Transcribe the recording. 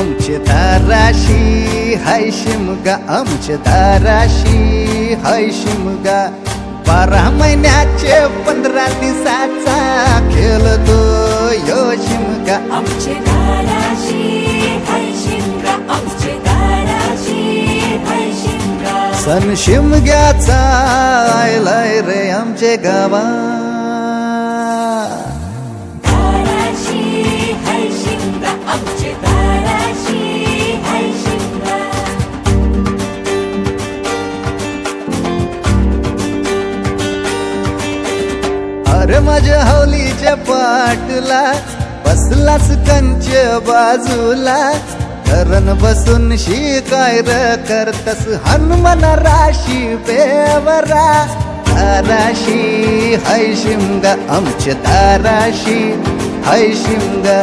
आमचे दाराशी हाय शिमगा, आमचे दाराशी हाय शिमगा. 12 महिन्याचे 15 दिवसाचा खेळतो यो शिमगा. आमचे दाराशी हाय शिमगा, आमचे दाराशी हाय शिमगा. सण शिमग्याचा आयलाय रे आमचे गावा. दाराशी हाय शिमगा, आमचे दाराशी हाय शिमगा. अरे माझ्या हौलीच्या पाटला बसलास कंच बाजूला. धरण बसून शिकाय र करतस हनुमान राशी बेवरा. दाराशी हाय शिमगा, आमच्या दाराशी हाय शिमगा.